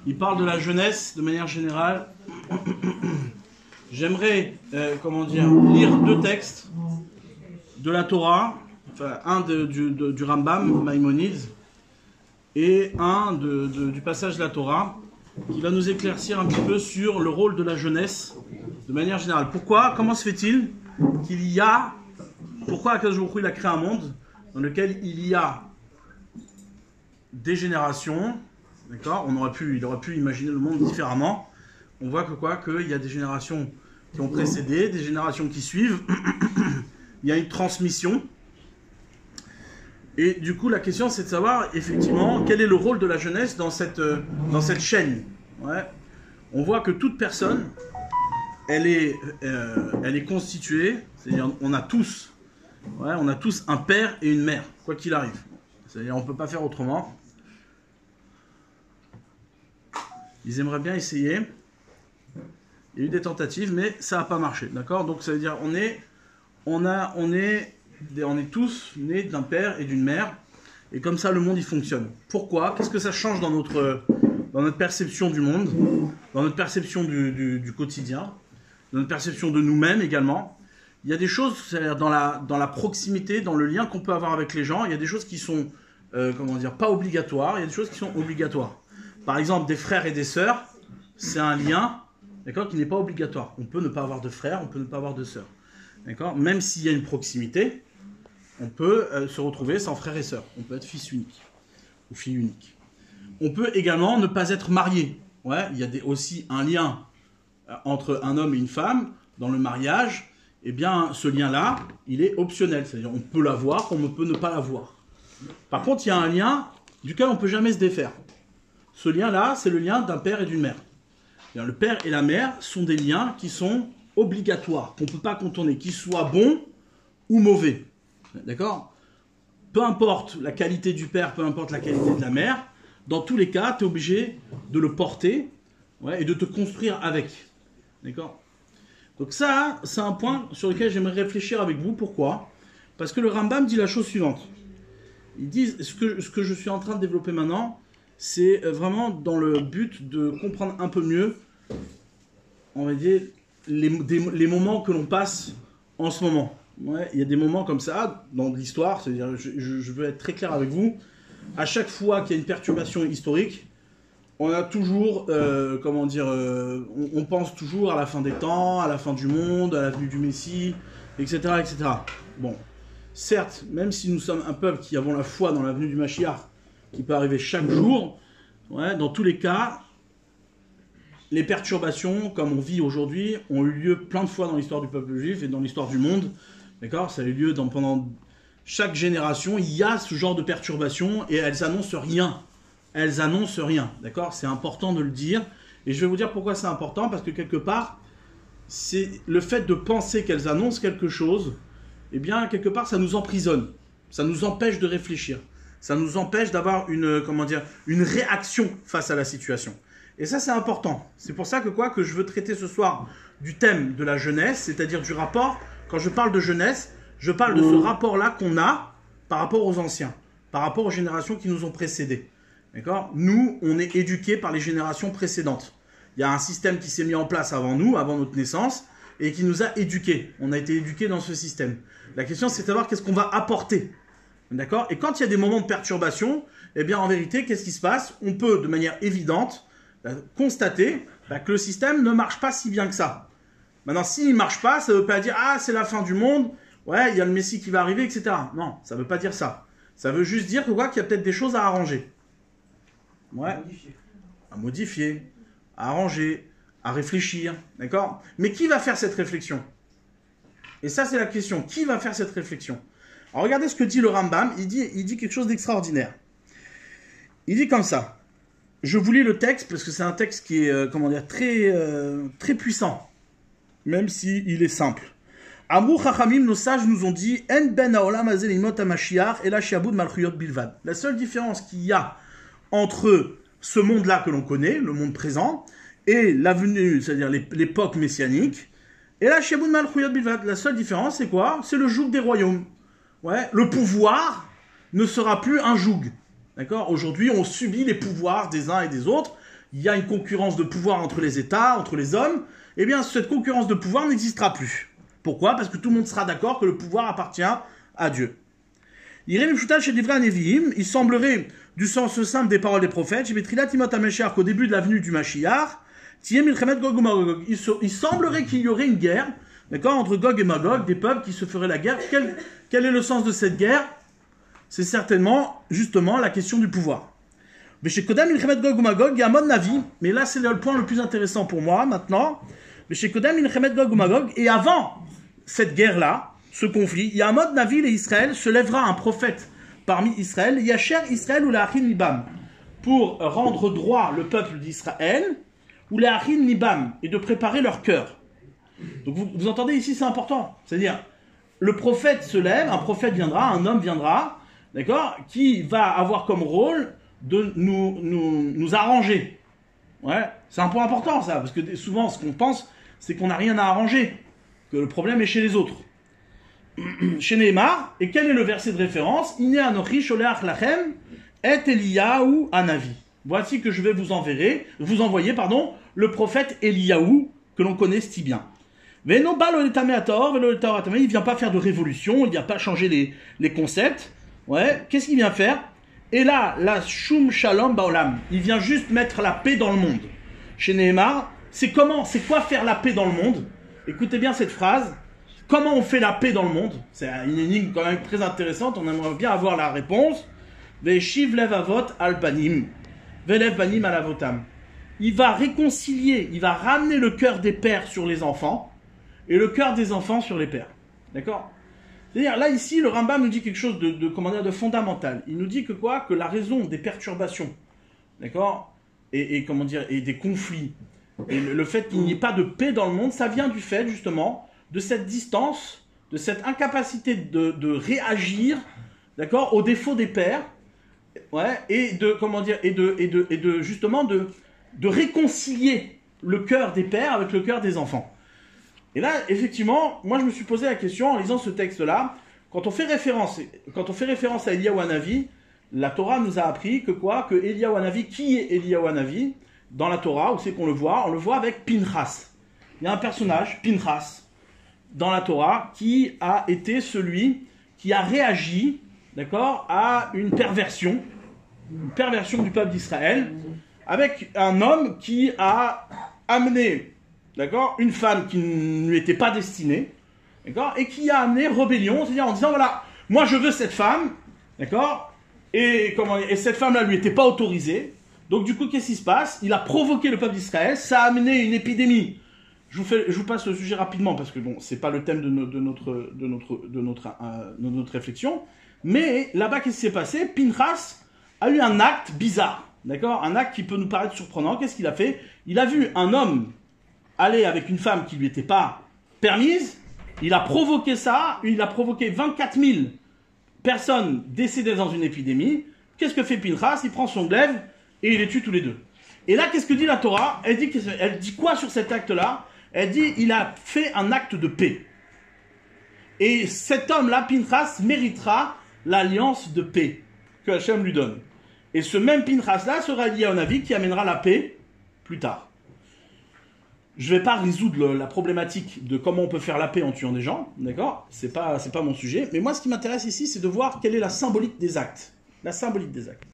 Il parle de la jeunesse de manière générale. J'aimerais, lire deux textes de la Torah, enfin un du Rambam, Maïmonide, et un du passage de la Torah, qui va nous éclaircir un petit peu sur le rôle de la jeunesse de manière générale. Pourquoi? Comment se fait-il qu'il y a... Pourquoi Akadosh Baruch Hu, il a créé un monde dans lequel il y a des générations, d'accord? Il aurait pu imaginer le monde différemment. On voit qu'il y a des générations qui ont précédé, des générations qui suivent. Il y a une transmission. Et du coup, la question, c'est de savoir, effectivement, quel est le rôle de la jeunesse dans cette chaîne. Ouais. On voit que toute personne, elle est constituée, c'est-à-dire on a tous un père et une mère, quoi qu'il arrive. C'est-à-dire on ne peut pas faire autrement. Ils aimeraient bien essayer. Il y a eu des tentatives, mais ça n'a pas marché, d'accord? Donc ça veut dire on est tous nés d'un père et d'une mère, et comme ça le monde il fonctionne. Pourquoi? Qu'est-ce que ça change dans notre perception du monde, dans notre perception du quotidien, dans notre perception de nous-mêmes également? Il y a des choses, c'est-à-dire dans la proximité, dans le lien qu'on peut avoir avec les gens, il y a des choses qui sont pas obligatoires, il y a des choses qui sont obligatoires. Par exemple, des frères et des sœurs, c'est un lien, d'accord, qui n'est pas obligatoire. On peut ne pas avoir de frères, on peut ne pas avoir de sœurs. D'accord? Même s'il y a une proximité, on peut se retrouver sans frères et sœurs. On peut être fils unique ou fille unique. On peut également ne pas être marié. Ouais, il y a aussi un lien entre un homme et une femme dans le mariage. Eh bien, ce lien-là, il est optionnel. C'est-à-dire, on peut l'avoir comme on peut ne pas l'avoir. Par contre, il y a un lien duquel on ne peut jamais se défaire. Ce lien-là, c'est le lien d'un père et d'une mère. Le père et la mère sont des liens qui sont obligatoires, qu'on ne peut pas contourner, qu'ils soient bons ou mauvais. D'accord? Peu importe la qualité du père, peu importe la qualité de la mère, dans tous les cas, tu es obligé de le porter, ouais, et de te construire avec. D'accord? Donc ça, c'est un point sur lequel j'aimerais réfléchir avec vous. Pourquoi? Parce que le Rambam dit la chose suivante. Il dit, ce que je suis en train de développer maintenant, c'est vraiment dans le but de comprendre un peu mieux, on va dire, les moments que l'on passe en ce moment. Ouais, il y a des moments comme ça dans l'histoire, c'est-à-dire, je veux être très clair avec vous, à chaque fois qu'il y a une perturbation historique, on a toujours, on pense toujours à la fin des temps, à la fin du monde, à la venue du Messie, etc., etc. Bon, certes, même si nous sommes un peuple qui avons la foi dans la venue du Mashiach, qui peut arriver chaque jour, ouais, dans tous les cas, les perturbations, comme on vit aujourd'hui, ont eu lieu plein de fois dans l'histoire du peuple juif et dans l'histoire du monde. D'accord? Ça a eu lieu pendant chaque génération. Il y a ce genre de perturbations et elles annoncent rien. Elles annoncent rien. D'accord? C'est important de le dire. Et je vais vous dire pourquoi c'est important. Parce que quelque part, c'est le fait de penser qu'elles annoncent quelque chose, eh bien, quelque part, ça nous emprisonne. Ça nous empêche de réfléchir. Ça nous empêche d'avoir une réaction face à la situation. Et ça, c'est important. C'est pour ça que je veux traiter ce soir du thème de la jeunesse, c'est-à-dire du rapport. Quand je parle de jeunesse, je parle de ce rapport-là qu'on a par rapport aux anciens, par rapport aux générations qui nous ont précédés. D'accord? Nous, on est éduqués par les générations précédentes. Il y a un système qui s'est mis en place avant nous, avant notre naissance, et qui nous a éduqués. On a été éduqués dans ce système. La question, c'est de savoir qu'est-ce qu'on va apporter. D'accord? Et quand il y a des moments de perturbation, eh bien, en vérité, qu'est-ce qui se passe? On peut, de manière évidente, constater que le système ne marche pas si bien que ça. Maintenant, s'il ne marche pas, ça ne veut pas dire « Ah, c'est la fin du monde, ouais, il y a le Messie qui va arriver, etc. » Non, ça ne veut pas dire ça. Ça veut juste dire qu'il y a peut-être des choses à arranger. Ouais. À modifier, à arranger, à réfléchir. D'accord? Mais qui va faire cette réflexion? Et ça, c'est la question. Qui va faire cette réflexion? Alors, regardez ce que dit le Rambam. Il dit quelque chose d'extraordinaire. Il dit comme ça. Je vous lis le texte parce que c'est un texte qui est, très puissant. Même s'il est simple. Amrou Chachamim, nos sages nous ont dit En ben haolam hazeh limot hamashiach ela shiabud malchuyot bilvad. La seule différence qu'il y a entre ce monde-là que l'on connaît, le monde présent, et la venue, c'est-à-dire l'époque messianique, ela shiabud malchuyot bilvad. La seule différence, c'est quoi? C'est le joug des royaumes. Ouais, le pouvoir ne sera plus un joug. D'accord? Aujourd'hui, on subit les pouvoirs des uns et des autres. il y a une concurrence de pouvoir entre les États, entre les hommes, eh bien cette concurrence de pouvoir n'existera plus. Pourquoi? Parce que tout le monde sera d'accord que le pouvoir appartient à Dieu. Il semblerait, du sens simple des paroles des prophètes, qu'au début de la venue du Mashiach, il semblerait qu'il y aurait une guerre, d'accord, entre Gog et Magog, des peuples qui se feraient la guerre. Quel est le sens de cette guerre? C'est certainement, justement, la question du pouvoir. Mais chez Kodam, Milchemet Gog ou Magog, il y a un mode Navi, mais là c'est le point le plus intéressant pour moi maintenant. Mais chez Kodam, Milchemet Gog ou Magog, et avant cette guerre-là, ce conflit, il y a un mode Navi et Israël, se lèvera un prophète parmi Israël, Yacher Israël ou la Achin Libam, pour rendre droit le peuple d'Israël, ou la Achin Libam, et de préparer leur cœur. Donc vous entendez ici, c'est important. C'est-à-dire, le prophète se lève, un prophète viendra, un homme viendra, d'accord, qui va avoir comme rôle de nous arranger. Ouais, c'est un point important ça, parce que souvent ce qu'on pense, c'est qu'on n'a rien à arranger, que le problème est chez les autres. Chez Nehemar, et quel est le verset de référence? Iné anochi sholeach lachem et Eliyahu anavi. Voici que je vais vous envoyer, le prophète Eliyahu, que l'on connaît si bien. Il ne vient pas faire de révolution, il ne vient pas changer les concepts. Ouais, qu'est-ce qu'il vient faire? Et là, la shum shalom baolam, il vient juste mettre la paix dans le monde. Chez Nehemar, c'est quoi faire la paix dans le monde? Écoutez bien cette phrase. Comment on fait la paix dans le monde? C'est une énigme quand même très intéressante, on aimerait bien avoir la réponse. Veshiv lev avot al banim, velev banim al avotam. Il va réconcilier, il va ramener le cœur des pères sur les enfants, et le cœur des enfants sur les pères. D'accord? C'est-à-dire, là, ici, le Rambam nous dit quelque chose de fondamental. Il nous dit que quoi? Que la raison des perturbations, d'accord? Et des conflits, et le fait qu'il n'y ait pas de paix dans le monde, ça vient du fait, justement, de cette distance, de cette incapacité de réagir, d'accord, aux défauts des pères, ouais, et de réconcilier le cœur des pères avec le cœur des enfants. Et là, effectivement, moi je me suis posé la question en lisant ce texte-là, quand on fait référence à Eliyahu Hanavi, la Torah nous a appris que quoi? Que Eliyahu Hanavi, qui est Eliyahu Hanavi? Dans la Torah, où c'est qu'on le voit? On le voit avec Pinchas. Il y a un personnage, Pinchas, dans la Torah, qui a été celui qui a réagi, d'accord, à une perversion du peuple d'Israël, avec un homme qui a amené, d'accord, une femme qui ne lui était pas destinée, d'accord, et qui a amené rébellion, c'est-à-dire en disant, voilà, moi je veux cette femme, d'accord, et cette femme-là lui était pas autorisée, donc du coup, qu'est-ce qui se passe? Il a provoqué le peuple d'Israël, ça a amené une épidémie. Je vous passe le sujet rapidement parce que bon, c'est pas le thème de notre réflexion. Mais là-bas, qu'est-ce qui s'est passé? Pinchas a eu un acte bizarre, d'accord? Un acte qui peut nous paraître surprenant. Qu'est-ce qu'il a fait? Il a vu un homme aller avec une femme qui lui était pas permise. Il a provoqué ça. Il a provoqué 24 000 personnes décédées dans une épidémie. Qu'est-ce que fait Pinchas? Il prend son glaive et il les tue tous les deux. Et là, qu'est-ce que dit la Torah? Elle dit quoi sur cet acte-là? Elle dit, il a fait un acte de paix. Et cet homme-là, Pinchas, méritera l'alliance de paix que Hachem lui donne. Et ce même Pinchas-là sera lié à Hanavi qui amènera la paix plus tard. Je ne vais pas résoudre la problématique de comment on peut faire la paix en tuant des gens, d'accord? C'est pas mon sujet. Mais moi, ce qui m'intéresse ici, c'est de voir quelle est la symbolique des actes. La symbolique des actes.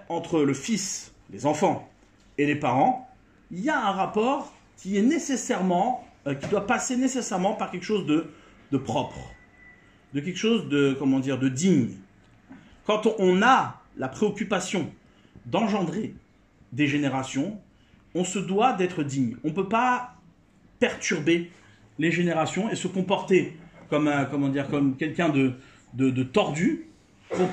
Entre le fils, les enfants, et les parents, il y a un rapport qui est nécessairement, qui doit passer nécessairement par quelque chose de propre, de quelque chose de digne. Quand on a la préoccupation d'engendrer des générations, on se doit d'être digne. On ne peut pas perturber les générations et se comporter comme quelqu'un de tordu pour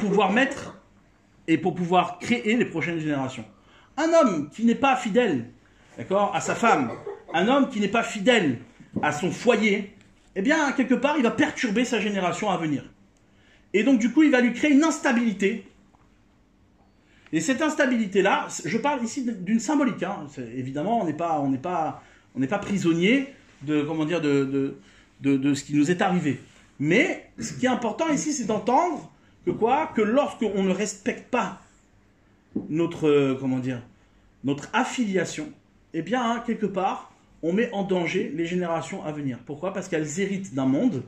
pouvoir créer les prochaines générations. Un homme qui n'est pas fidèle, d'accord, à sa femme, un homme qui n'est pas fidèle à son foyer, eh bien, quelque part, il va perturber sa génération à venir. Et donc, du coup, il va lui créer une instabilité. Et cette instabilité-là, je parle ici d'une symbolique. Hein. Évidemment, on n'est pas prisonnier de ce qui nous est arrivé. Mais ce qui est important ici, c'est d'entendre que lorsqu'on ne respecte pas notre affiliation, eh bien, hein, quelque part, on met en danger les générations à venir. Pourquoi? Parce qu'elles héritent d'un monde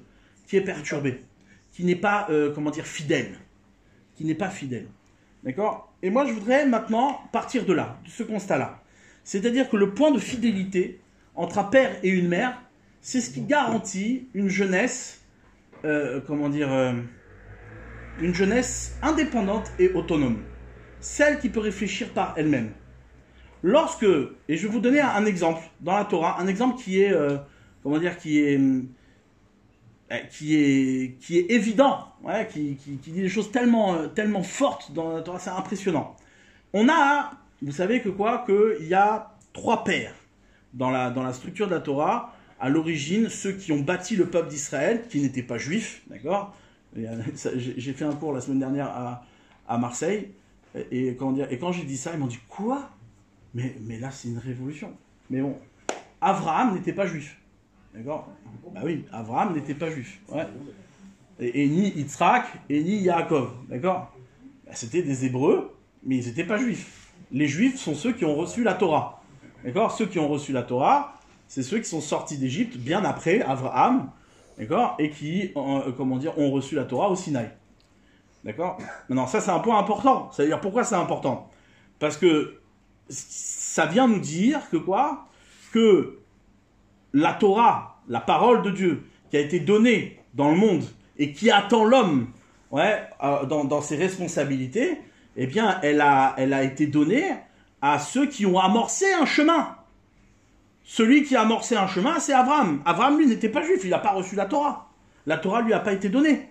qui est perturbé, qui n'est pas, comment dire, fidèle. Qui n'est pas fidèle. D'accord? Et moi, je voudrais maintenant partir de là, de ce constat-là. C'est-à-dire que le point de fidélité entre un père et une mère, c'est ce qui garantit une jeunesse, une jeunesse indépendante et autonome. Celle qui peut réfléchir par elle-même. Lorsque, et je vais vous donner un exemple dans la Torah, un exemple qui est, qui est évident, ouais, qui dit des choses tellement fortes dans la Torah, c'est impressionnant. On a, vous savez que quoi, qu'il y a 3 pères dans la structure de la Torah. À l'origine, ceux qui ont bâti le peuple d'Israël, qui n'étaient pas juifs, d'accord? J'ai fait un cours la semaine dernière à Marseille, et quand j'ai dit ça, ils m'ont dit quoi? Mais là, c'est une révolution. Mais bon, Abraham n'était pas juif. D'accord? Bah oui, Abraham n'était pas juif. Ouais. Et ni Yitzhak, et ni Yaakov. D'accord? Bah, c'était des Hébreux, mais ils n'étaient pas juifs. Les juifs sont ceux qui ont reçu la Torah. D'accord? Ceux qui ont reçu la Torah, c'est ceux qui sont sortis d'Égypte bien après Abraham. D'accord? Et qui, ont reçu la Torah au Sinaï. D'accord? Maintenant, ça, c'est un point important. C'est-à-dire, pourquoi c'est important? Parce que ça vient nous dire que quoi? Que la Torah, la parole de Dieu, qui a été donnée dans le monde et qui attend l'homme, ouais, dans ses responsabilités, eh bien, elle a été donnée à ceux qui ont amorcé un chemin. Celui qui a amorcé un chemin, c'est Abraham. Abraham, lui, n'était pas juif, il n'a pas reçu la Torah. La Torah lui a pas été donnée.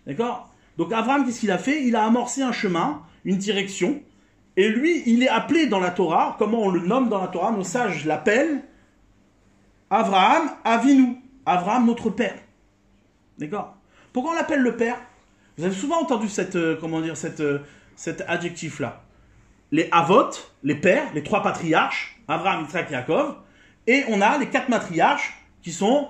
D'accord? Donc Abraham, qu'est-ce qu'il a fait? Il a amorcé un chemin, une direction, et lui, il est appelé dans la Torah, comment on le nomme dans la Torah, nos sages l'appellent Abraham Avinu, Abraham notre père. D'accord? Pourquoi on l'appelle le père? Vous avez souvent entendu cet adjectif-là. Les Avot, les pères, les 3 patriarches, Abraham, Yitzhak, Yaakov, et on a les 4 matriarches qui sont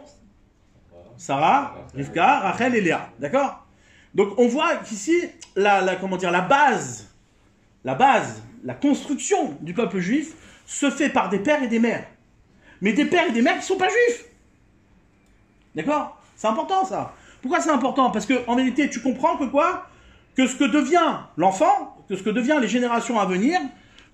Sarah, Rivka, Rachel et Léa. D'accord? Donc on voit qu'ici, la base, la construction du peuple juif se fait par des pères et des mères. Mais des pères et des mères qui ne sont pas juifs. D'accord? C'est important ça. Pourquoi c'est important? Parce qu'en vérité, tu comprends que quoi? Que ce que devient l'enfant, que ce que devient les générations à venir,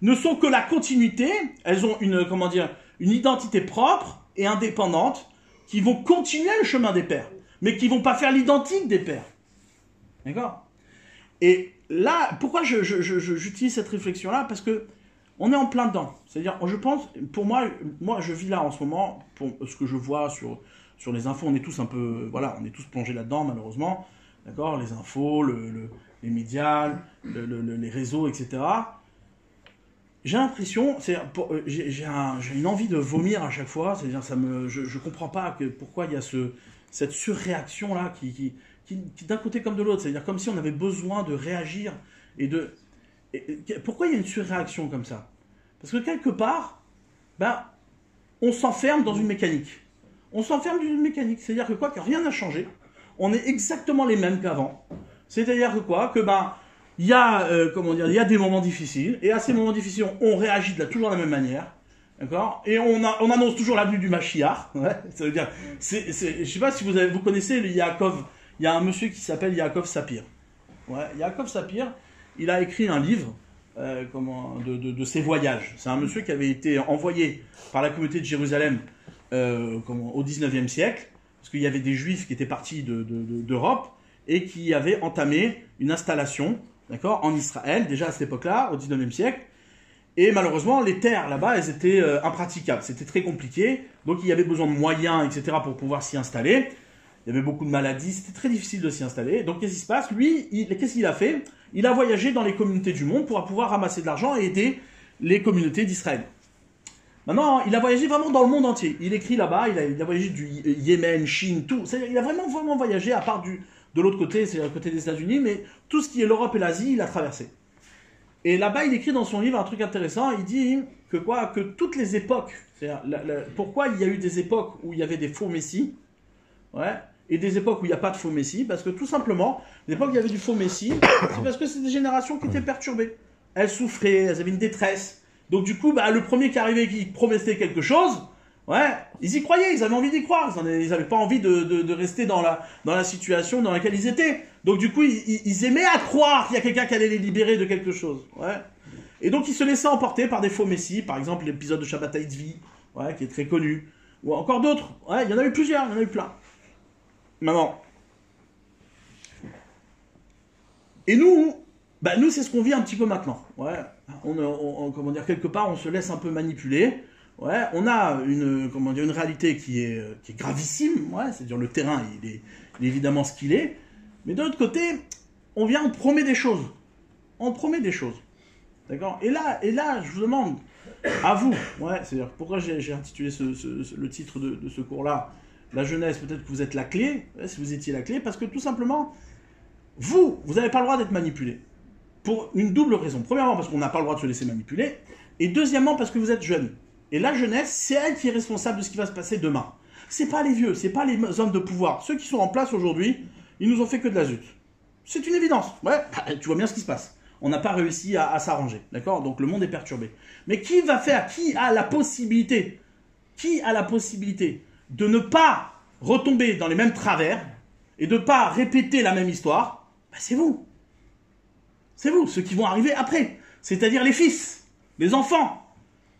ne sont que la continuité. Elles ont une identité propre et indépendante qui vont continuer le chemin des pères, mais qui ne vont pas faire l'identique des pères. D'accord? Et là, pourquoi j'utilise cette réflexion-là? Parce que on est en plein dedans. C'est-à-dire, je pense, pour moi, je vis là en ce moment, pour ce que je vois sur les infos, on est tous un peu, voilà, on est tous plongés là-dedans, malheureusement. D'accord? Les infos, les médias, les réseaux, etc. J'ai l'impression, j'ai une envie de vomir à chaque fois. C'est-à-dire, je comprends pas pourquoi il y a cette surréaction-là qui d'un côté comme de l'autre. C'est-à-dire, comme si on avait besoin de réagir pourquoi il y a une surréaction comme ça? Parce que quelque part, on s'enferme dans une mécanique. On s'enferme dans une mécanique. C'est-à-dire que quoi? Que rien n'a changé. On est exactement les mêmes qu'avant. C'est-à-dire que quoi? Que il y a il y a des moments difficiles. Et à ces moments difficiles, on réagit toujours de la même manière. D'accord? Et on annonce toujours l'avenue du Mashiach. Ouais, ça veut dire, je sais pas si vous connaissez le Yaakov. Il y a un monsieur qui s'appelle Yaakov Sapir. Ouais, Yaakov Sapir. Il a écrit un livre de ses voyages. C'est un monsieur qui avait été envoyé par la communauté de Jérusalem au 19e siècle, parce qu'il y avait des juifs qui étaient partis d'Europe et qui avaient entamé une installation, d'accord, en Israël, déjà à cette époque-là, au 19e siècle. Et malheureusement, les terres là-bas, elles étaient impraticables. C'était très compliqué. Donc il y avait besoin de moyens, etc., pour pouvoir s'y installer. Il y avait beaucoup de maladies, c'était très difficile de s'y installer. Donc qu'est-ce qui se passe? Lui, qu'est-ce qu'il a fait? Il a voyagé dans les communautés du monde pour pouvoir ramasser de l'argent et aider les communautés d'Israël. Maintenant, il a voyagé vraiment dans le monde entier. Il écrit là-bas, il a voyagé du Yémen, Chine, tout. Il a vraiment voyagé, à part de l'autre côté, c'est le côté des États-Unis, mais tout ce qui est l'Europe et l'Asie, il a traversé. Et là-bas, il écrit dans son livre un truc intéressant. Il dit que toutes les époques, pourquoi il y a eu des époques où il y avait des faux messies, ouais, et des époques où il n'y a pas de faux messie, parce que tout simplement, les époques où il y avait du faux messie, c'est parce que c'est des générations qui étaient perturbées. Elles souffraient, elles avaient une détresse, Donc du coup, bah, le premier qui arrivait qui promettait quelque chose, ouais, ils y croyaient, ils avaient envie d'y croire, ils n'avaient pas envie de rester dans la situation dans laquelle ils étaient. Donc du coup, ils aimaient à croire qu'il y a quelqu'un qui allait les libérer de quelque chose. Ouais. Et donc ils se laissaient emporter par des faux messies, par exemple l'épisode de Shabbatai Tzvi, ouais, qui est très connu, ou encore d'autres. Ouais, il y en a eu plusieurs, il y en a eu plein. Maintenant. Et nous, bah, nous c'est ce qu'on vit un petit peu maintenant. Ouais. Comment dire, quelque part, on se laisse un peu manipuler. Ouais, on a une réalité qui est gravissime, ouais, c'est-à-dire le terrain, il est évidemment ce qu'il est, mais de l'autre côté, on promet des choses. On promet des choses. D'accord ? Et là, je vous demande, à vous, ouais, c'est-à-dire, pourquoi j'ai intitulé le titre de ce cours-là, la jeunesse, peut-être que vous êtes la clé, ouais, si vous étiez la clé, parce que tout simplement, vous n'avez pas le droit d'être manipulé. Pour une double raison. Premièrement, parce qu'on n'a pas le droit de se laisser manipuler, et deuxièmement, parce que vous êtes jeune. Et la jeunesse, c'est elle qui est responsable de ce qui va se passer demain. C'est pas les vieux, c'est pas les hommes de pouvoir. Ceux qui sont en place aujourd'hui, ils nous ont fait que de la zut. C'est une évidence. Ouais, tu vois bien ce qui se passe. On n'a pas réussi à s'arranger, d'accord ? Donc le monde est perturbé. Mais qui a la possibilité de ne pas retomber dans les mêmes travers et de ne pas répéter la même histoire ? Ben, c'est vous. C'est vous, ceux qui vont arriver après. C'est-à-dire les fils, les enfants.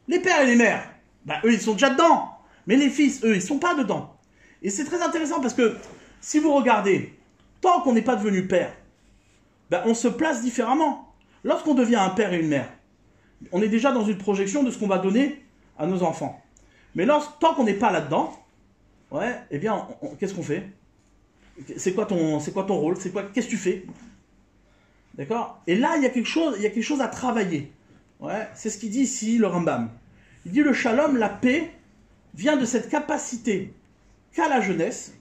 Les pères et les mères, bah, eux, ils sont déjà dedans. Mais les fils, eux, ils sont pas dedans. Et c'est très intéressant parce que, si vous regardez, tant qu'on n'est pas devenu père, bah, on se place différemment. Lorsqu'on devient un père et une mère, on est déjà dans une projection de ce qu'on va donner à nos enfants. Mais tant qu'on n'est pas là-dedans, ouais, eh bien, qu'est-ce qu'on fait ? C'est quoi ton rôle ? Qu'est-ce que tu fais ? D'accord ? Et là, il y a quelque chose à travailler. Ouais, c'est ce qu'il dit ici, le Rambam. Il dit le shalom, la paix, vient de cette capacité qu'a la jeunesse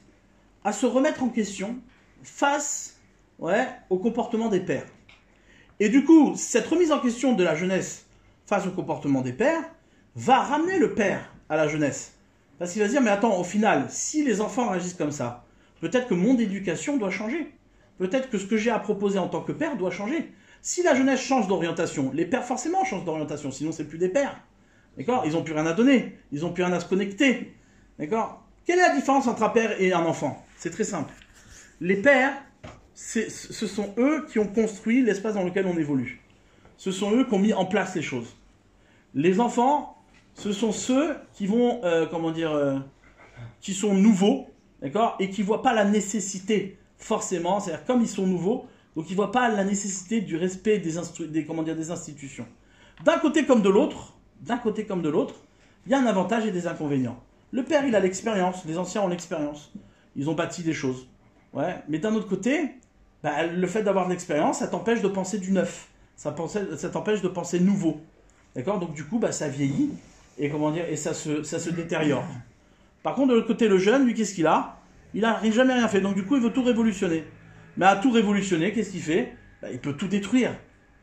à se remettre en question face au comportement des pères. Et du coup, cette remise en question de la jeunesse face au comportement des pères va ramener le père à la jeunesse. Parce qu'il va se dire, mais attends, au final, si les enfants réagissent comme ça, peut-être que mon éducation doit changer. Peut-être que ce que j'ai à proposer en tant que père doit changer. Si la jeunesse change d'orientation, les pères forcément changent d'orientation, sinon c'est plus des pères. D'accord ? Ils n'ont plus rien à donner, ils n'ont plus rien à se connecter. D'accord ? Quelle est la différence entre un père et un enfant ? C'est très simple. Les pères, ce sont eux qui ont construit l'espace dans lequel on évolue. Ce sont eux qui ont mis en place les choses. Les enfants, ce sont ceux qui vont, qui sont nouveaux, d'accord ? Et qui ne voient pas la nécessité, forcément, c'est-à-dire comme ils sont nouveaux, donc ils ne voient pas la nécessité du respect des institutions. D'un côté comme de l'autre, il y a un avantage et des inconvénients. Le père, il a l'expérience, les anciens ont l'expérience. Ils ont bâti des choses. Ouais. Mais d'un autre côté, bah, le fait d'avoir de l'expérience, ça t'empêche de penser du neuf. Ça t'empêche de penser nouveau. D'accord ? Donc du coup, bah, ça vieillit et, et ça se détériore. Par contre, de l'autre côté, le jeune, lui, qu'est-ce qu'il a ? Il n'a jamais rien fait. Donc du coup, il veut tout révolutionner. Mais à tout révolutionner, qu'est-ce qu'il fait ? Bah, il peut tout détruire.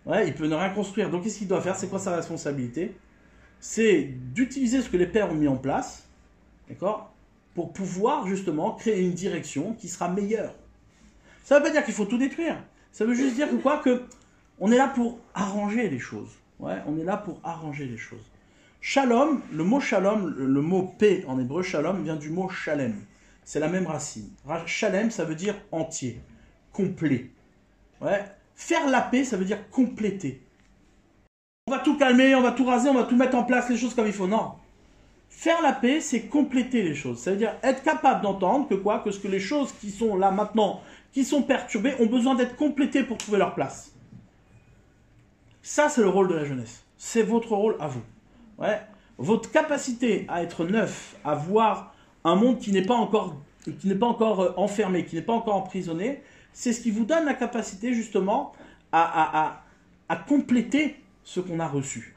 Ouais, il peut ne rien construire. Donc qu'est-ce qu'il doit faire ? C'est quoi sa responsabilité ? C'est d'utiliser ce que les pères ont mis en place, d'accord ? Pour pouvoir justement créer une direction qui sera meilleure. Ça ne veut pas dire qu'il faut tout détruire. Ça veut juste dire que on est là pour arranger les choses. Ouais, on est là pour arranger les choses. Shalom, le mot paix en hébreu, shalom, vient du mot shalem. C'est la même racine. Shalem, ça veut dire entier, complet. Ouais. Faire la paix, ça veut dire compléter. On va tout calmer, on va tout raser, on va tout mettre en place, les choses comme il faut. Non. Faire la paix, c'est compléter les choses. Ça veut dire être capable d'entendre que les choses qui sont là maintenant, qui sont perturbées, ont besoin d'être complétées pour trouver leur place. Ça, c'est le rôle de la jeunesse. C'est votre rôle à vous. Ouais. Votre capacité à être neuf, à voir un monde qui n'est pas encore enfermé, qui n'est pas encore emprisonné, c'est ce qui vous donne la capacité justement à compléter ce qu'on a reçu.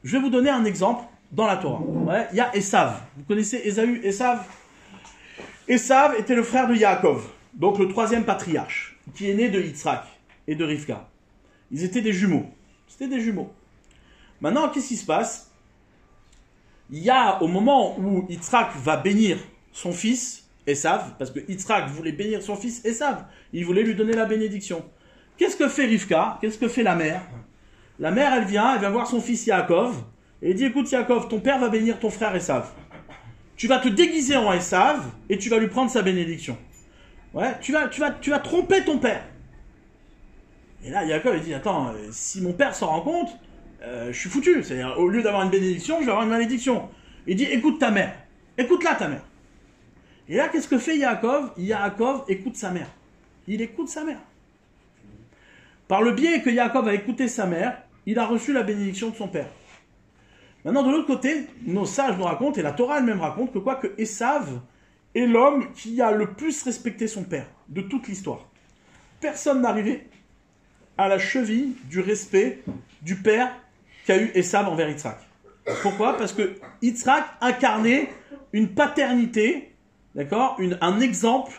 Je vais vous donner un exemple dans la Torah. Ouais, il y a Esav. Vous connaissez Ésaü, Esav ? Esav était le frère de Yaakov, donc le troisième patriarche, qui est né de Yitzhak et de Rivka. Ils étaient des jumeaux. C'était des jumeaux. Maintenant, qu'est-ce qui se passe ? Il y a, au moment où Yitzhak va bénir son fils, Esav, parce que Yitzhak voulait bénir son fils Esav, il voulait lui donner la bénédiction. Qu'est-ce que fait Rivka ? Qu'est-ce que fait la mère ? La mère, elle vient voir son fils Yaakov, Et il dit, écoute Yaakov, ton père va bénir ton frère Esav. Tu vas te déguiser en Esav et tu vas lui prendre sa bénédiction. Ouais, tu vas tromper ton père. Et là, Yaakov, il dit, attends, si mon père s'en rend compte, je suis foutu. C'est-à-dire, au lieu d'avoir une bénédiction, je vais avoir une malédiction. Il dit, écoute ta mère. Écoute-la, ta mère. Et là, qu'est-ce que fait Yaakov? Yaakov écoute sa mère. Il écoute sa mère. Par le biais que Yaakov a écouté sa mère, il a reçu la bénédiction de son père. Maintenant, de l'autre côté, nos sages nous racontent, et la Torah elle-même raconte, que Esav est l'homme qui a le plus respecté son père, de toute l'histoire. Personne n'arrivait à la cheville du respect du père qu'a eu Esav envers Yitzhak. Pourquoi? Parce que Yitzhak incarnait une paternité, d'accord, un exemple,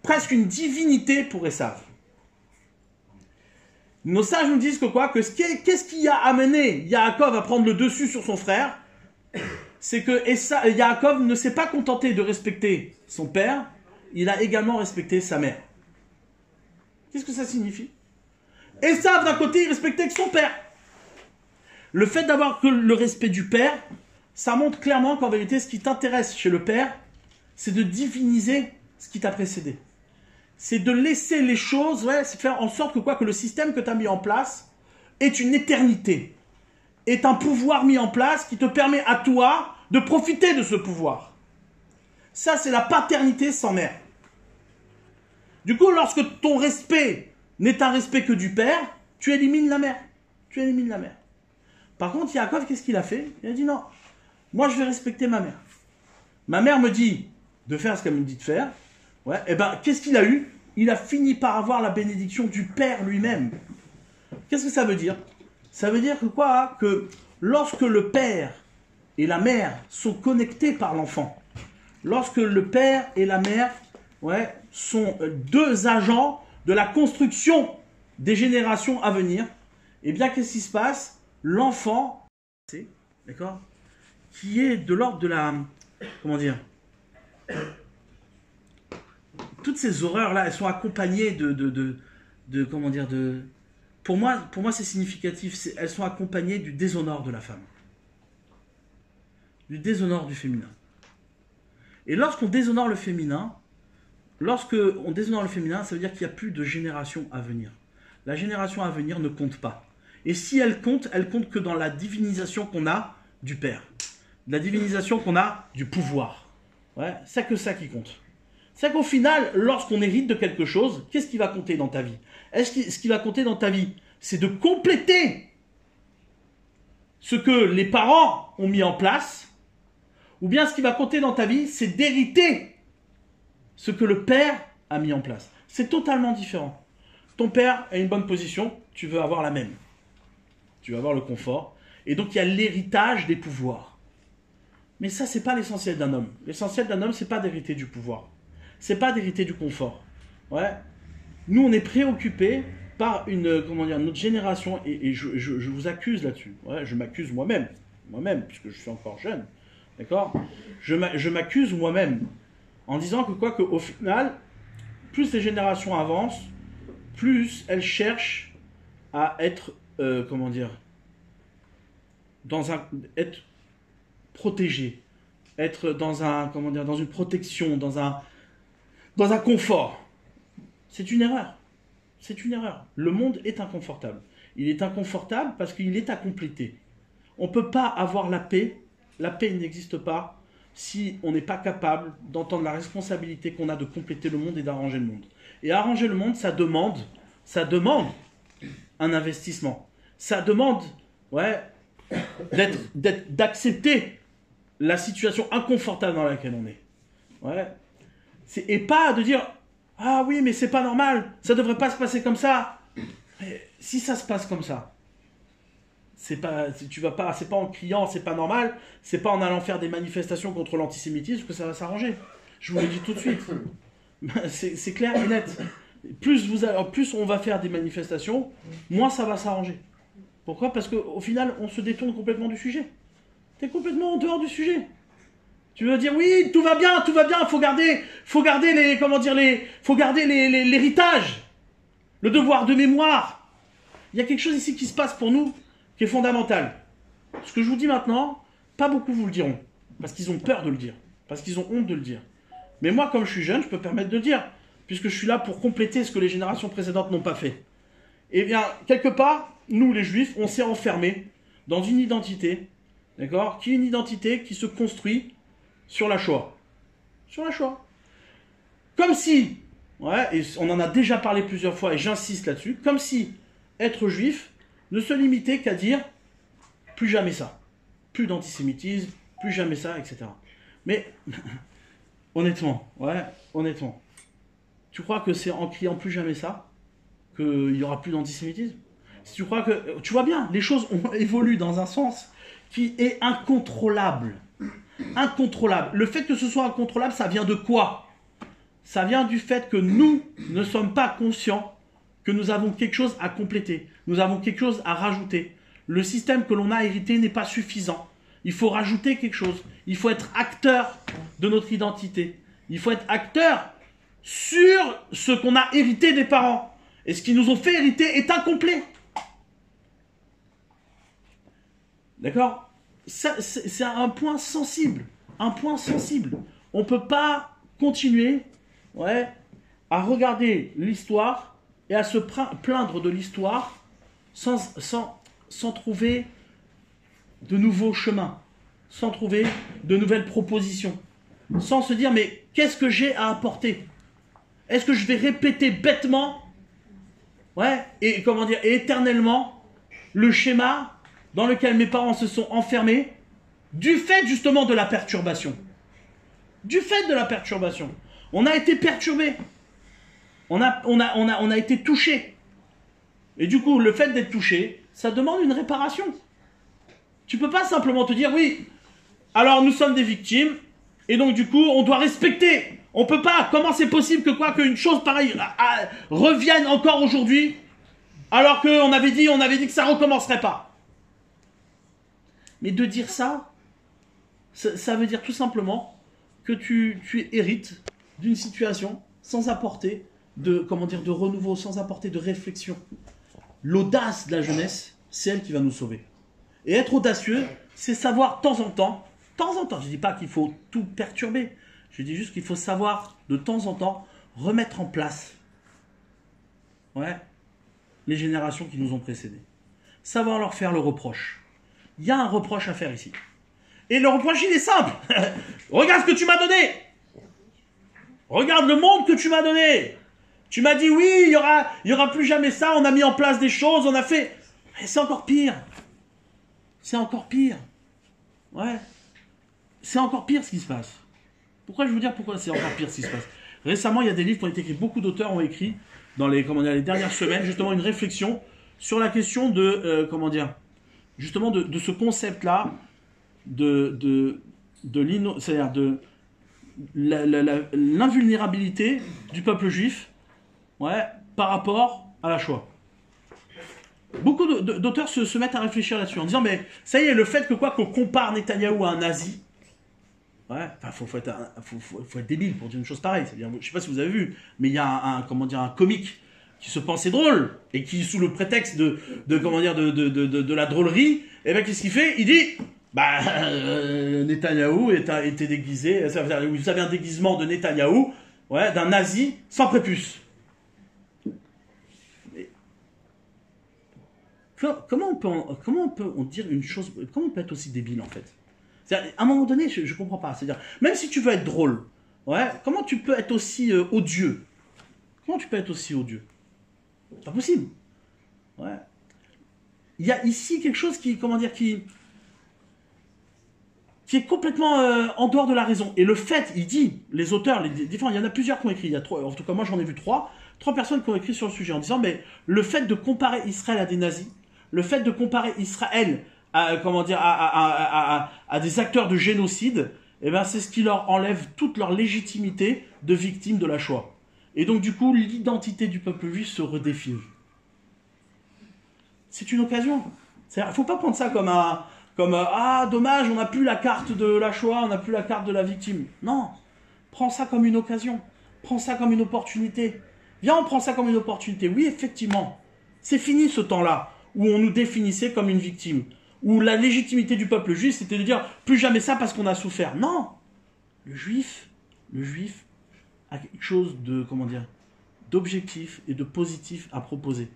presque une divinité pour Esav. Nos sages nous disent qu'est-ce qui a amené Yaakov à prendre le dessus sur son frère? C'est que Yaakov ne s'est pas contenté de respecter son père, il a également respecté sa mère. Qu'est-ce que ça signifie? Esav, d'un côté, il respectait que son père. Le fait d'avoir que le respect du père, ça montre clairement qu'en vérité, ce qui t'intéresse chez le père, c'est de diviniser ce qui t'a précédé. C'est de laisser les choses, c'est faire en sorte que le système que tu as mis en place est une éternité, est un pouvoir mis en place qui te permet à toi de profiter de ce pouvoir. Ça, c'est la paternité sans mère. Du coup, lorsque ton respect n'est un respect que du père, tu élimines la mère. Tu élimines la mère. Par contre, Yaakov, qu'est-ce qu'il a fait? Il a dit non, moi je vais respecter ma mère. Ma mère me dit de faire ce qu'elle me dit de faire. Ouais, et ben, qu'est-ce qu'il a eu? Il a fini par avoir la bénédiction du père lui-même. Qu'est-ce que ça veut dire? Ça veut dire que lorsque le père et la mère sont connectés par l'enfant, lorsque le père et la mère sont deux agents de la construction des générations à venir, eh bien, qu'est-ce qui se passe? L'enfant, d'accord, qui est de l'ordre de la... Comment dire? Toutes ces horreurs-là, elles sont accompagnées comment dire, pour moi c'est significatif, elles sont accompagnées du déshonneur de la femme. Du déshonneur du féminin. Et lorsqu'on déshonore le féminin, ça veut dire qu'il n'y a plus de génération à venir. La génération à venir ne compte pas. Et si elle compte que dans la divinisation qu'on a du père. La divinisation qu'on a du pouvoir. Ouais, c'est que ça qui compte. C'est qu'au final, lorsqu'on hérite de quelque chose, qu'est-ce qui va compter dans ta vie? Ce qui va compter dans ta vie, c'est de compléter ce que les parents ont mis en place, ou bien ce qui va compter dans ta vie, c'est d'hériter ce que le père a mis en place. C'est totalement différent. Ton père a une bonne position, tu veux avoir la même. Tu veux avoir le confort. Et donc, il y a l'héritage des pouvoirs. Mais ça, c'est pas l'essentiel d'un homme. L'essentiel d'un homme, c'est pas d'hériter du pouvoir. C'est pas d'hériter du confort. Ouais. Nous, on est préoccupés par notre génération, et je vous accuse là-dessus. Ouais, je m'accuse moi-même, puisque je suis encore jeune. D'accord? Je m'accuse moi-même en disant qu'au final, plus les générations avancent, plus elles cherchent à être, être protégées, être dans une protection, dans un confort. C'est une erreur. C'est une erreur. Le monde est inconfortable. Il est inconfortable parce qu'il est à compléter. On ne peut pas avoir la paix. La paix n'existe pas si on n'est pas capable d'entendre la responsabilité qu'on a de compléter le monde et d'arranger le monde. Et arranger le monde, ça demande un investissement. Ça demande d'accepter la situation inconfortable dans laquelle on est. Ouais. Et pas de dire « Ah oui, mais c'est pas normal, ça devrait pas se passer comme ça. » Si ça se passe comme ça, c'est pas en criant « c'est pas normal », c'est pas en allant faire des manifestations contre l'antisémitisme que ça va s'arranger. Je vous le dis tout de suite. C'est clair et net. Plus on va faire des manifestations, moins ça va s'arranger. Pourquoi? Parce qu'au final, on se détourne complètement du sujet. T'es complètement en dehors du sujet. Tu veux dire oui, tout va bien, faut garder l'héritage, le devoir de mémoire. Il y a quelque chose ici qui se passe pour nous qui est fondamental. Ce que je vous dis maintenant, pas beaucoup vous le diront. Parce qu'ils ont peur de le dire. Parce qu'ils ont honte de le dire. Mais moi, comme je suis jeune, je peux me permettre de le dire. Puisque je suis là pour compléter ce que les générations précédentes n'ont pas fait. Eh bien, quelque part, nous, les Juifs, on s'est enfermés dans une identité, d'accord, qui est une identité qui se construit sur la Shoah. Sur la Shoah. Comme si, ouais, et on en a déjà parlé plusieurs fois, et j'insiste là-dessus, comme si être juif ne se limitait qu'à dire plus jamais ça. Plus d'antisémitisme, plus jamais ça, etc. Mais, honnêtement, tu crois que c'est en criant plus jamais ça qu'il n'y aura plus d'antisémitisme? Si tu crois que... Tu vois bien, les choses ont évolué dans un sens qui est incontrôlable. Incontrôlable. Le fait que ce soit incontrôlable, ça vient de quoi? Ça vient du fait que nous ne sommes pas conscients que nous avons quelque chose à compléter. Nous avons quelque chose à rajouter. Le système que l'on a hérité n'est pas suffisant. Il faut rajouter quelque chose. Il faut être acteur de notre identité. Il faut être acteur sur ce qu'on a hérité des parents. Et ce qu'ils nous ont fait hériter est incomplet. D'accord? C'est un point sensible. Un point sensible. On ne peut pas continuer, ouais, à regarder l'histoire et à se plaindre de l'histoire sans trouver de nouveaux chemins, sans trouver de nouvelles propositions, sans se dire mais qu'est-ce que j'ai à apporter? Est-ce que je vais répéter bêtement, ouais, et comment dire, et éternellement le schéma dans lequel mes parents se sont enfermés du fait justement de la perturbation? Du fait de la perturbation. On a été perturbé. On a été touché. Et du coup, le fait d'être touché, ça demande une réparation. Tu peux pas simplement te dire, oui, alors nous sommes des victimes, et donc du coup, on doit respecter. On peut pas, comment c'est possible que quoi, qu'une chose pareille revienne encore aujourd'hui, alors qu'on avait dit que ça recommencerait pas. Mais de dire ça, ça veut dire tout simplement que tu hérites d'une situation sans apporter de renouveau, sans apporter de réflexion. L'audace de la jeunesse, c'est elle qui va nous sauver. Et être audacieux, c'est savoir de temps en temps, je ne dis pas qu'il faut tout perturber, je dis juste qu'il faut savoir de temps en temps remettre en place, ouais, les générations qui nous ont précédés. Savoir leur faire le reproche. Il y a un reproche à faire ici. Et le reproche, il est simple. Regarde ce que tu m'as donné. Regarde le monde que tu m'as donné. Tu m'as dit oui, il y aura plus jamais ça, on a mis en place des choses, on a fait... Mais c'est encore pire. C'est encore pire. Ouais. C'est encore pire ce qui se passe. Pourquoi je veux dire pourquoi c'est encore pire ce qui se passe? Récemment, il y a des livres qui ont été écrits, beaucoup d'auteurs ont écrit, dans les dernières semaines, justement une réflexion sur la question de, justement de ce concept-là, c'est-à-dire de l'invulnérabilité du peuple juif, ouais, par rapport à la Shoah. Beaucoup d'auteurs se mettent à réfléchir là-dessus en disant mais ça y est, le fait qu'on compare Netanyahou à un nazi, ouais, faut être débile pour dire une chose pareille. C'est-à-dire, je sais pas si vous avez vu, mais il y a un comique qui se pensait drôle et qui, sous le prétexte de la drôlerie, et ben qu'est-ce qu'il fait? Il dit Netanyahou était déguisé, vous avez un déguisement de Netanyahou, ouais, d'un nazi sans prépuce. Comment on peut dire une chose, comment on peut être aussi débile en fait? À un moment donné, je comprends pas. C'est-à-dire, même si tu veux être drôle, ouais, comment tu peux être aussi odieux? Comment tu peux être aussi odieux? C'est pas possible. Ouais. Il y a ici quelque chose qui est complètement en dehors de la raison. Et le fait, il dit, les auteurs, il y en a plusieurs qui ont écrit, il y a trois, en tout cas moi j'en ai vu trois personnes qui ont écrit sur le sujet en disant, mais le fait de comparer Israël à des nazis, le fait de comparer Israël à des acteurs de génocide, eh ben c'est ce qui leur enlève toute leur légitimité de victime de la Shoah. Et donc du coup, l'identité du peuple juif se redéfinit. C'est une occasion. Il ne faut pas prendre ça comme dommage, on n'a plus la carte de la Shoah, on n'a plus la carte de la victime. Non, prends ça comme une occasion, prends ça comme une opportunité. Viens, on prend ça comme une opportunité. Oui, effectivement, c'est fini ce temps-là où on nous définissait comme une victime. Où la légitimité du peuple juif, c'était de dire plus jamais ça parce qu'on a souffert. Non, le juif a quelque chose de, comment dire, d'objectif et de positif à proposer.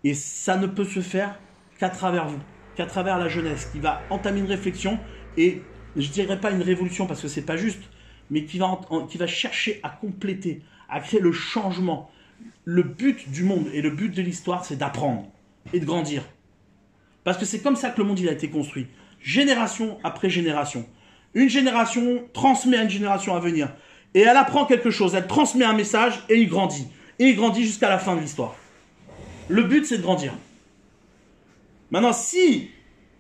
Et ça ne peut se faire qu'à travers vous, qu'à travers la jeunesse, qui va entamer une réflexion, et je dirais pas une révolution parce que c'est pas juste, mais qui va chercher à compléter, à créer le changement. Le but du monde et le but de l'histoire, c'est d'apprendre et de grandir. Parce que c'est comme ça que le monde il a été construit. Génération après génération. Une génération transmet à une génération à venir. Et elle apprend quelque chose, elle transmet un message et il grandit. Et il grandit jusqu'à la fin de l'histoire. Le but, c'est de grandir. Maintenant, si,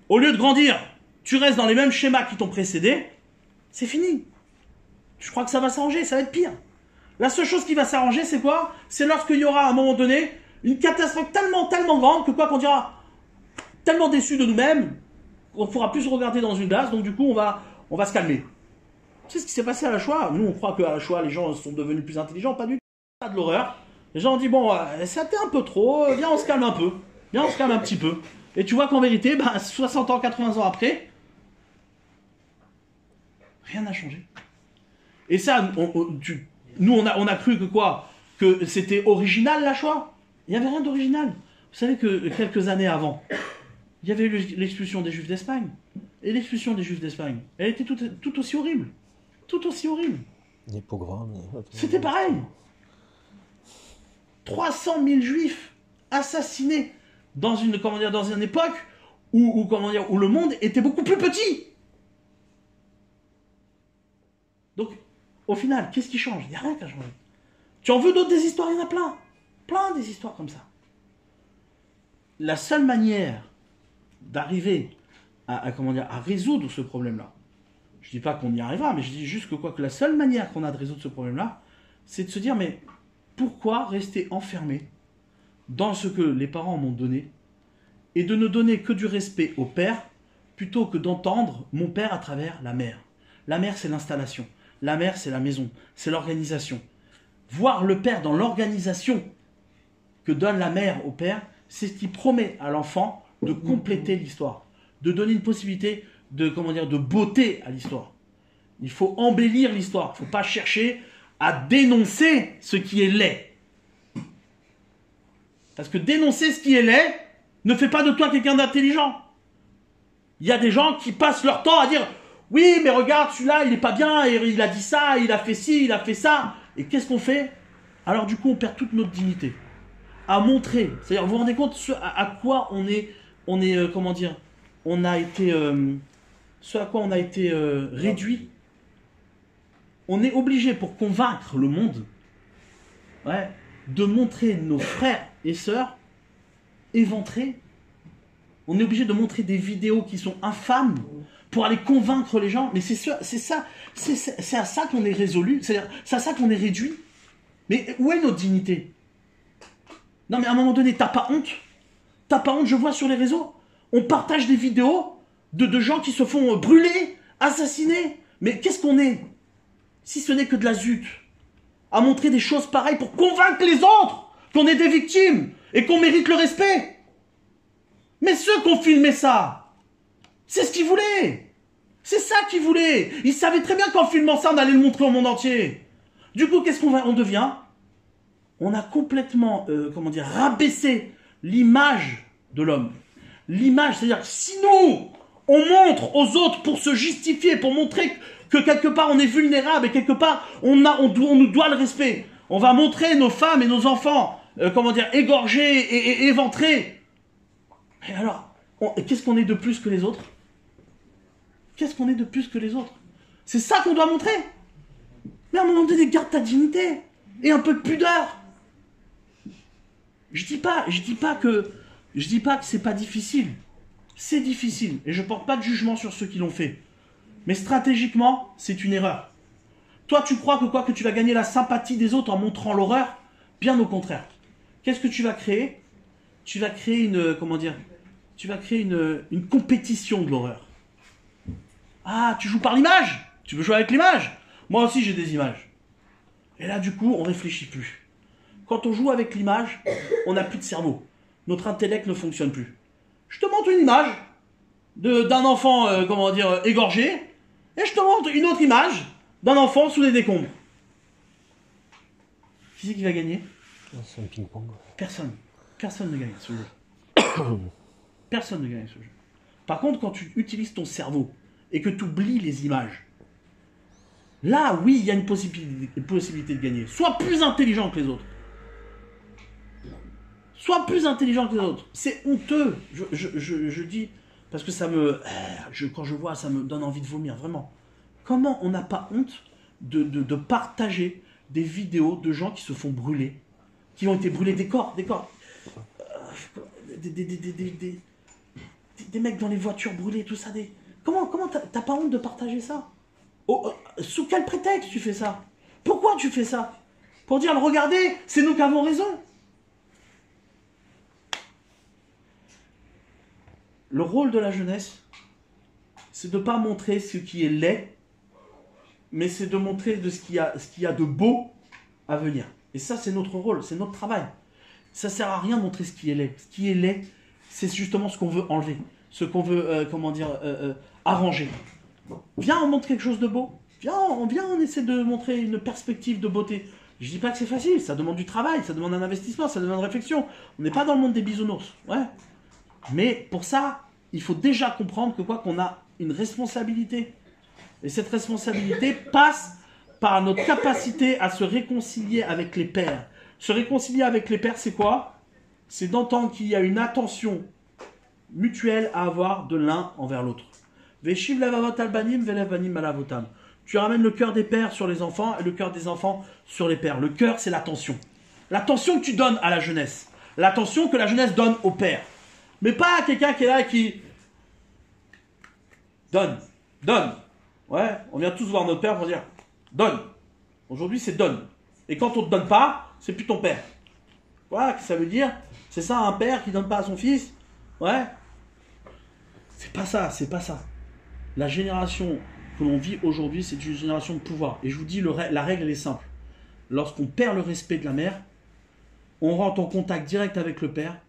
au lieu de grandir, tu restes dans les mêmes schémas qui t'ont précédé, c'est fini. Je crois que ça va s'arranger, ça va être pire. La seule chose qui va s'arranger, c'est quoi? C'est lorsqu'il y aura à un moment donné une catastrophe tellement grande que quoi qu'on dira tellement déçu de nous-mêmes qu'on ne pourra plus se regarder dans une glace, donc du coup on va se calmer. Tu sais ce qui s'est passé à la Shoah? Nous on croit qu'à la Shoah les gens sont devenus plus intelligents, pas du tout, pas de l'horreur. Les gens ont dit bon, c'était un peu trop, viens on se calme un peu, viens on se calme un petit peu. Et tu vois qu'en vérité, 60 ans, 80 ans après, rien n'a changé. Et ça, nous on a cru que quoi? Que c'était original la Shoah? Il n'y avait rien d'original. Vous savez que quelques années avant, il y avait eu l'expulsion des Juifs d'Espagne. Et l'expulsion des Juifs d'Espagne, elle était tout aussi horrible. Tout aussi horrible. Les pogroms. C'était pareil. 300 000 Juifs assassinés dans une époque où le monde était beaucoup plus petit. Donc, au final, qu'est-ce qui change? Il n'y a rien qui a changé. Tu en veux d'autres des histoires? Il y en a plein. Plein des histoires comme ça. La seule manière d'arriver à résoudre ce problème-là, je ne dis pas qu'on y arrivera, mais je dis juste que la seule manière qu'on a de résoudre ce problème-là, c'est de se dire, mais pourquoi rester enfermé dans ce que les parents m'ont donné et de ne donner que du respect au père plutôt que d'entendre mon père à travers la mère. La mère, c'est l'installation. La mère, c'est la maison. C'est l'organisation. Voir le père dans l'organisation que donne la mère au père, c'est ce qui promet à l'enfant de compléter l'histoire, de donner une possibilité de beauté à l'histoire. Il faut embellir l'histoire. Il ne faut pas chercher à dénoncer ce qui est laid. Parce que dénoncer ce qui est laid ne fait pas de toi quelqu'un d'intelligent. Il y a des gens qui passent leur temps à dire « Oui, mais regarde, celui-là, il n'est pas bien, il a dit ça, il a fait ci, il a fait ça. » Et qu'est-ce qu'on fait? Alors du coup, on perd toute notre dignité. À montrer, c'est-à-dire, vous vous rendez compte à quoi on a été réduit. On est obligé pour convaincre le monde, de montrer nos frères et sœurs éventrés. On est obligé de montrer des vidéos qui sont infâmes pour aller convaincre les gens. Mais c'est à ça qu'on est résolu, c'est à ça qu'on est réduit. Mais où est notre dignité? Non mais à un moment donné, t'as pas honte? T'as pas honte? Je vois sur les réseaux, on partage des vidéos de gens qui se font brûler, assassiner. Mais qu'est-ce qu'on est? Si ce n'est que de la zut. À montrer des choses pareilles pour convaincre les autres qu'on est des victimes et qu'on mérite le respect. Mais ceux qui ont filmé ça, c'est ce qu'ils voulaient. C'est ça qu'ils voulaient. Ils savaient très bien qu'en filmant ça, on allait le montrer au monde entier. Du coup, qu'est-ce qu'on devient? On a complètement, rabaissé l'image de l'homme. L'image, c'est-à-dire que si nous, on montre aux autres pour se justifier, pour montrer que quelque part on est vulnérable et quelque part on nous doit le respect. On va montrer nos femmes et nos enfants, égorgés et éventrés. Et alors, qu'est-ce qu'on est de plus que les autres? Qu'est-ce qu'on est de plus que les autres? C'est ça qu'on doit montrer. Mais à un moment donné, garde ta dignité et un peu de pudeur. Je dis pas que c'est pas difficile. C'est difficile et je porte pas de jugement sur ceux qui l'ont fait. Mais stratégiquement, c'est une erreur. Toi, tu crois que tu vas gagner la sympathie des autres en montrant l'horreur? Bien au contraire. Qu'est-ce que tu vas créer? Tu vas créer une compétition de l'horreur. Ah, tu joues par l'image? Tu veux jouer avec l'image? Moi aussi, j'ai des images. Et là, du coup, on réfléchit plus. Quand on joue avec l'image, on n'a plus de cerveau. Notre intellect ne fonctionne plus. Je te montre une image. d'un enfant, comment dire, égorgé, et je te montre une autre image d'un enfant sous des décombres. Qui c'est qui va gagner? C'est un ping-pong. Personne. Personne ne gagne ce jeu. Personne ne gagne ce jeu. Par contre, quand tu utilises ton cerveau et que tu oublies les images, là, oui, il y a une possibilité de gagner. Sois plus intelligent que les autres. Sois plus intelligent que les autres. C'est honteux. Je dis, parce que ça me... quand je vois, ça me donne envie de vomir, vraiment. Comment on n'a pas honte de partager des vidéos de gens qui se font brûler, qui ont été brûlés, des corps, des mecs dans les voitures brûlées, tout ça. Comment t'as pas honte de partager ça? Sous quel prétexte tu fais ça? Pourquoi tu fais ça? Pour dire, regardez, c'est nous qui avons raison. Le rôle de la jeunesse, c'est de ne pas montrer ce qui est laid, mais c'est de montrer ce qu'il y a de beau à venir. Et ça, c'est notre rôle, c'est notre travail. Ça ne sert à rien de montrer ce qui est laid. Ce qui est laid, c'est justement ce qu'on veut enlever, ce qu'on veut, arranger. Viens, on montre quelque chose de beau. Viens, on essaie de montrer une perspective de beauté. Je dis pas que c'est facile, ça demande du travail, ça demande un investissement, ça demande une réflexion. On n'est pas dans le monde des bisounours, ouais. Mais pour ça, il faut déjà comprendre qu'on a une responsabilité. Et cette responsabilité passe par notre capacité à se réconcilier avec les pairs. Se réconcilier avec les pairs, c'est quoi? C'est d'entendre qu'il y a une attention mutuelle à avoir de l'un envers l'autre. Veshiv lavavot albanim, velev banim alavotam. Tu ramènes le cœur des pères sur les enfants et le cœur des enfants sur les pères. Le cœur, c'est l'attention. L'attention que tu donnes à la jeunesse. L'attention que la jeunesse donne au père. Mais pas quelqu'un qui est là et qui donne. Ouais, on vient tous voir notre père pour dire donne. Aujourd'hui, c'est donne. Et quand on ne te donne pas, c'est plus ton père. Voilà ce que ça veut dire. C'est ça un père qui ne donne pas à son fils. Ouais. C'est pas ça. La génération que l'on vit aujourd'hui, c'est une génération de pouvoir. Et je vous dis, la règle, elle est simple. Lorsqu'on perd le respect de la mère, on rentre en contact direct avec le père.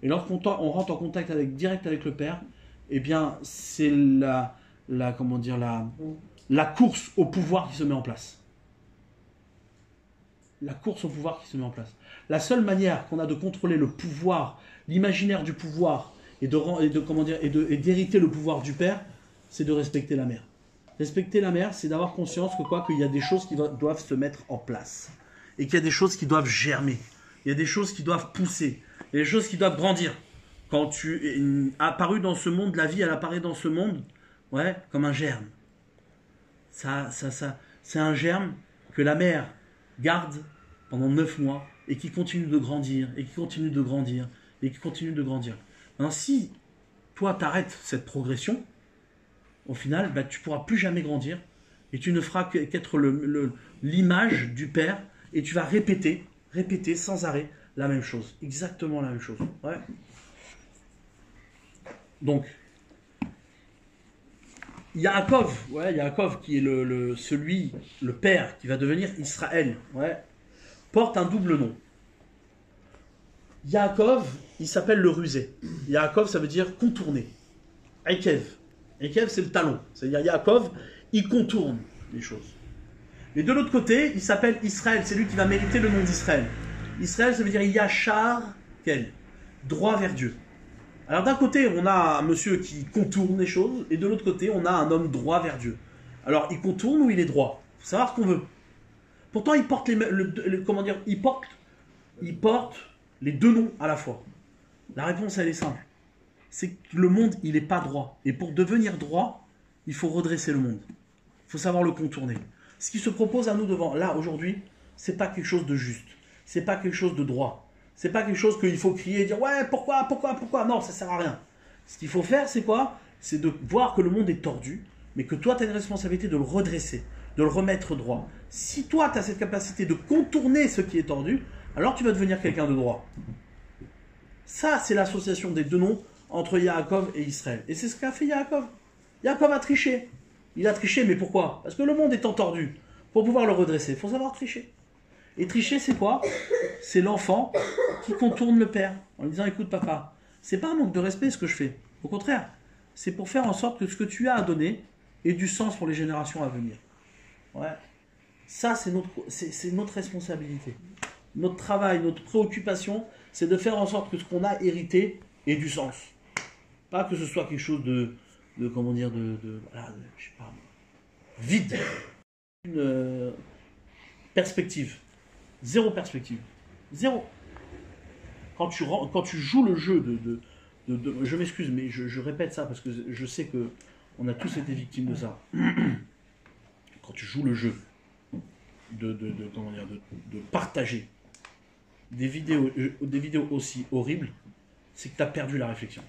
Et lorsqu'on rentre en contact direct avec le père, eh bien, c'est la course au pouvoir qui se met en place. La course au pouvoir qui se met en place. La seule manière qu'on a de contrôler le pouvoir, l'imaginaire du pouvoir, et d'hériter le pouvoir du père, c'est de respecter la mère. Respecter la mère, c'est d'avoir conscience qu'il y a des choses qui doivent se mettre en place. Et qu'il y a des choses qui doivent germer. Il y a des choses qui doivent pousser. Il y a des choses qui doivent grandir. Quand tu es apparu dans ce monde, la vie, elle apparaît dans ce monde, ouais, comme un germe. Ça, c'est un germe que la mère garde pendant 9 mois et qui continue de grandir, et qui continue de grandir, et qui continue de grandir. Maintenant, si toi, t'arrêtes cette progression, au final, tu ne pourras plus jamais grandir et tu ne feras qu'être l'image du père et tu vas répéter sans arrêt la même chose, exactement la même chose. Ouais. Donc, Yaakov qui est le père qui va devenir Israël, ouais, porte un double nom. Yaakov, il s'appelle le rusé. Yaakov, ça veut dire contourner. Ekev, c'est le talon. C'est-à-dire Yaakov, il contourne les choses. Mais de l'autre côté, il s'appelle Israël. C'est lui qui va mériter le nom d'Israël. Israël, ça veut dire Yachar Kel, droit vers Dieu. Alors d'un côté, on a un monsieur qui contourne les choses, et de l'autre côté, on a un homme droit vers Dieu. Alors, il contourne ou il est droit? Il faut savoir ce qu'on veut. Pourtant, il porte il porte les deux noms à la fois. La réponse, elle est simple. C'est que le monde, il n'est pas droit. Et pour devenir droit, il faut redresser le monde. Il faut savoir le contourner. Ce qui se propose à nous là, aujourd'hui, c'est pas quelque chose de juste. C'est pas quelque chose de droit. C'est pas quelque chose qu'il faut crier et dire « Ouais, pourquoi ?» Non, ça sert à rien. Ce qu'il faut faire, c'est quoi? C'est de voir que le monde est tordu, mais que toi, tu as une responsabilité de le redresser, de le remettre droit. Si toi, tu as cette capacité de contourner ce qui est tordu, alors tu vas devenir quelqu'un de droit. Ça, c'est l'association des deux noms entre Yaakov et Israël. Et c'est ce qu'a fait Yaakov. Yaakov a triché. Il a triché, mais pourquoi? Parce que le monde étant tordu. Pour pouvoir le redresser, il faut savoir tricher. Et tricher, c'est quoi? C'est l'enfant qui contourne le père en lui disant « Écoute papa, c'est pas un manque de respect ce que je fais. Au contraire, c'est pour faire en sorte que ce que tu as à donner ait du sens pour les générations à venir. Ouais. Ça, c'est notre responsabilité. Notre travail, notre préoccupation, c'est de faire en sorte que ce qu'on a hérité ait du sens. Pas que ce soit quelque chose comment dire, voilà, je sais pas, vide. Une perspective. Zéro perspective. Zéro. Quand tu joues le jeu je m'excuse, mais je répète ça parce que je sais que on a tous été victimes de ça. Quand tu joues le jeu comment dire, de partager des vidéos aussi horribles, c'est que tu as perdu la réflexion.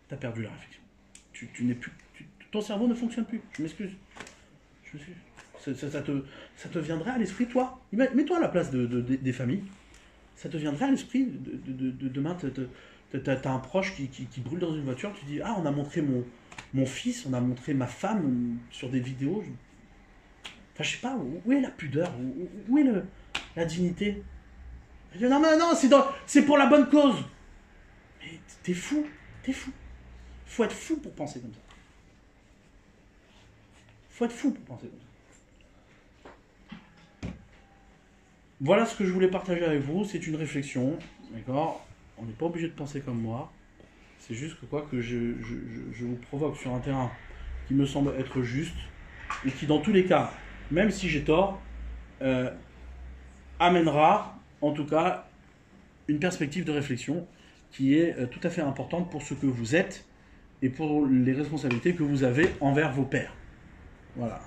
Tu as perdu la réflexion. Tu n'es plus, ton cerveau ne fonctionne plus. Je m'excuse. Ça te viendrait à l'esprit, toi. Mets-toi à la place des familles. Ça te viendrait à l'esprit de demain, t'as un proche qui brûle dans une voiture, tu dis, ah, on a montré mon fils, on a montré ma femme sur des vidéos. Enfin, je sais pas, où est la pudeur, où est la dignité? Non, c'est pour la bonne cause. Mais t'es fou. Faut être fou pour penser comme ça. Voilà ce que je voulais partager avec vous, c'est une réflexion, d'accord? On n'est pas obligé de penser comme moi, c'est juste que je vous provoque sur un terrain qui me semble être juste, et qui dans tous les cas, même si j'ai tort, amènera en tout cas une perspective de réflexion qui est tout à fait importante pour ce que vous êtes et pour les responsabilités que vous avez envers vos pairs. Voilà.